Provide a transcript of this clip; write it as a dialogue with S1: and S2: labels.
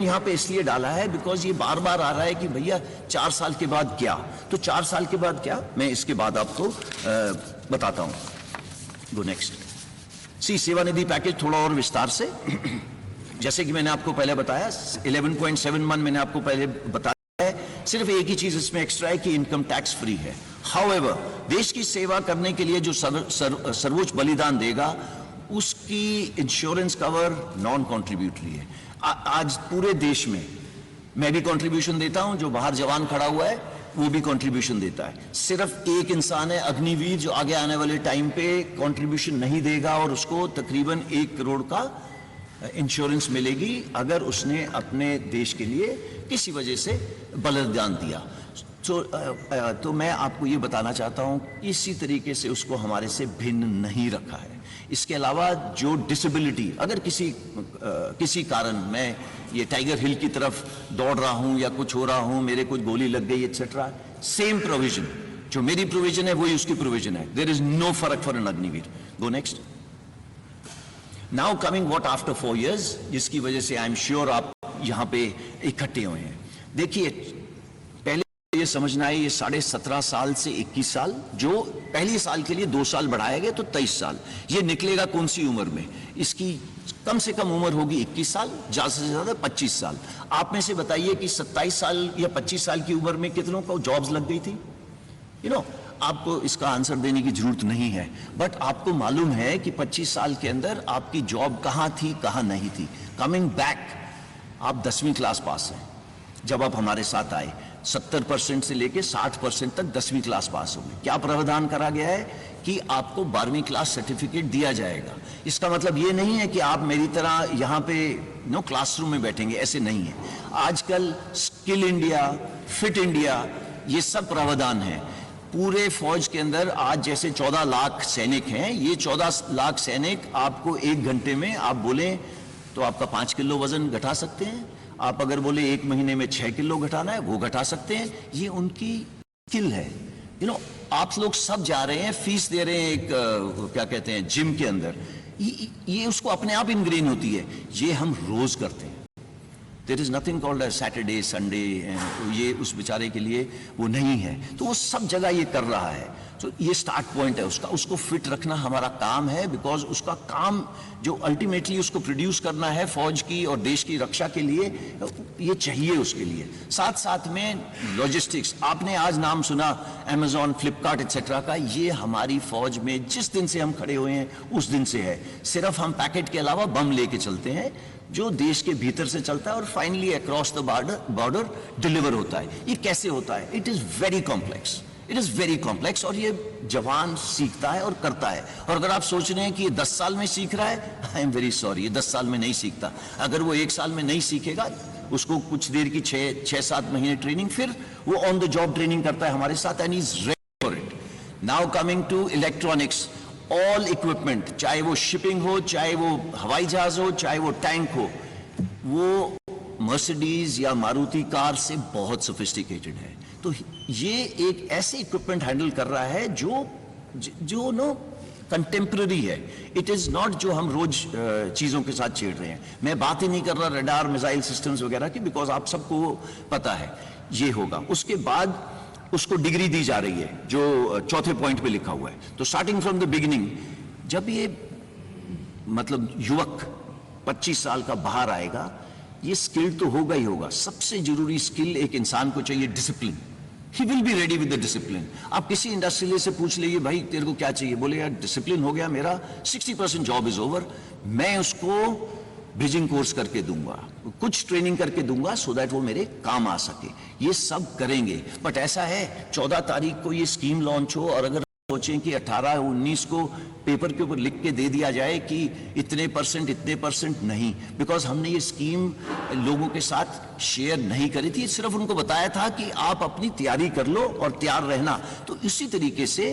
S1: यहाँ पे इसलिए डाला है बिकॉज ये बार बार आ रहा है कि भैया 4 साल के बाद क्या, तो 4 साल के बाद क्या, मैं इसके बाद आपको बताता हूं। Go next. सी सेवानिधि पैकेज थोड़ा और विस्तार से जैसे कि मैंने आपको पहले बताया 11.71 मैंने आपको पहले बताया है। सिर्फ एक ही चीज इसमें एक्स्ट्रा है कि इनकम टैक्स फ्री है। हाउएवर देश की सेवा करने के लिए जो सर्वोच्च बलिदान देगा उसकी इंश्योरेंस कवर नॉन कॉन्ट्रीब्यूटरी है। आज पूरे देश में मैं भी कंट्रीब्यूशन देता हूं, जो बाहर जवान खड़ा हुआ है वो भी कंट्रीब्यूशन देता है। सिर्फ एक इंसान है अग्निवीर जो आगे आने वाले टाइम पे कंट्रीब्यूशन नहीं देगा और उसको तकरीबन 1 करोड़ का इंश्योरेंस मिलेगी अगर उसने अपने देश के लिए किसी वजह से बलिदान दिया। तो मैं आपको ये बताना चाहता हूं इसी तरीके से उसको हमारे से भिन्न नहीं रखा है। इसके अलावा जो डिसेबिलिटी, अगर किसी कारण मैं ये टाइगर हिल की तरफ दौड़ रहा हूं या कुछ हो रहा हूं, मेरे कुछ गोली लग गई एक्सेट्रा, सेम प्रोविजन, जो मेरी प्रोविजन है वही उसकी प्रोविजन है। देयर इज नो फर्क for an Agniveer. Go next. Now coming what after 4 years, जिसकी वजह से आई एम श्योर आप यहां पे इकट्ठे हुए हैं। देखिए ये समझना है, ये 17.5 साल से 21 साल, जो पहले साल के लिए 2 साल बढ़ाया गया तो 23 साल, ये निकलेगा कौन सी उम्र में? इसकी कम से कम उम्र होगी 21 साल, ज्यादा से ज्यादा 25 साल। आप में से बताइए कि 27 साल या 25 साल की उम्र में कितनों को जॉब्स लग गई थी? आपको इसका आंसर देने की जरूरत नहीं है, बट आपको मालूम है कि 25 साल के अंदर आपकी जॉब कहां थी कहां नहीं थी। कमिंग बैक, आप 10वीं क्लास पास हैं जब आप हमारे साथ आए, 70% से लेके 60% तक 10वीं क्लास पास हो गए। क्या प्रावधान करा गया है कि आपको 12वीं क्लास सर्टिफिकेट दिया जाएगा। इसका मतलब ये नहीं है कि आप मेरी तरह यहाँ पे क्लासरूम में बैठेंगे, ऐसे नहीं है। आजकल स्किल इंडिया, फिट इंडिया, ये सब प्रावधान है पूरे फौज के अंदर। आज जैसे 14 लाख सैनिक हैं, ये 14 लाख सैनिक आपको 1 घंटे में आप बोले तो आपका 5 किलो वजन घटा सकते हैं। आप अगर बोले 1 महीने में 6 किलो घटाना है, वो घटा सकते हैं। ये उनकी स्किल है। आप लोग सब जा रहे हैं, फीस दे रहे हैं एक क्या कहते हैं जिम के अंदर, ये उसको अपने आप इनग्रेन होती है। ये हम रोज करते हैं। There is nothing called Saturday Sunday, ये उस बेचारे के लिए वो नहीं है। तो वो सब जगह ये कर रहा है। तो ये स्टार्ट पॉइंट है उसका, उसको फिट रखना हमारा काम है। बिकॉज उसका काम जो अल्टीमेटली उसको प्रोड्यूस करना है फौज की और देश की रक्षा के लिए, ये चाहिए उसके लिए। साथ साथ में लॉजिस्टिक्स, आपने आज नाम सुना अमेजॉन, फ्लिपकार्ट एक्सेट्रा का, ये हमारी फौज में जिस दिन से हम खड़े हुए हैं उस दिन से है। सिर्फ हम पैकेट के अलावा बम लेके चलते हैं जो देश के भीतर से चलता है और finally across the border deliver होता है। ये कैसे होता है? It is very complex, it is very complex, और ये जवान सीखता है और करता है। और अगर आप सोच रहे हैं कि ये 10 साल में सीख रहा है, आई एम वेरी सॉरी, ये 10 साल में नहीं सीखता। अगर वो 1 साल में नहीं सीखेगा, उसको कुछ देर की 6-7 महीने ट्रेनिंग, फिर वो ऑन द जॉब ट्रेनिंग करता है हमारे साथ, and is ready for it. Now coming to electronics, all equipment, चाहे वो शिपिंग हो, चाहे वो हवाई जहाज हो, चाहे वो टैंक हो, वो मर्सिडीज या मारुति कार से बहुत सोफिस्टिकेटेड है। तो ये एक ऐसे इक्विपमेंट हैंडल कर रहा है जो कंटेम्प्रेरी है। इट इज नॉट जो हम रोज चीजों के साथ छेड़ रहे हैं। मैं बात ही नहीं कर रहा रडार, मिसाइल सिस्टम्स वगैरह की, बिकॉज आप सबको पता है ये होगा। उसके बाद उसको डिग्री दी जा रही है जो चौथे पॉइंट पे लिखा हुआ है। तो स्टार्टिंग फ्रॉम द बिगिनिंग, जब ये मतलब युवक 25 साल का बाहर आएगा, ये स्किल तो होगा ही होगा। सबसे जरूरी स्किल एक इंसान को चाहिए, discipline. He will be ready with the discipline. आप किसी इंडस्ट्रियलिस्ट से पूछ लीजिए, भाई तेरे को क्या चाहिए? बोले यार डिसिप्लिन हो गया मेरा, 60% जॉब इज ओवर, मैं उसको ब्रिजिंग कोर्स करके दूंगा, कुछ ट्रेनिंग करके दूंगा, सो दैट वो मेरे काम आ सके। ये सब करेंगे। बट ऐसा है 14 तारीख को ये स्कीम लॉन्च हो और अगर सोचें कि 18-19 को पेपर के ऊपर लिख के दे दिया जाए कि इतने परसेंट नहीं, बिकॉज हमने ये स्कीम लोगों के साथ शेयर नहीं करी थी। सिर्फ उनको बताया था कि आप अपनी तैयारी कर लो और तैयार रहना। तो इसी तरीके से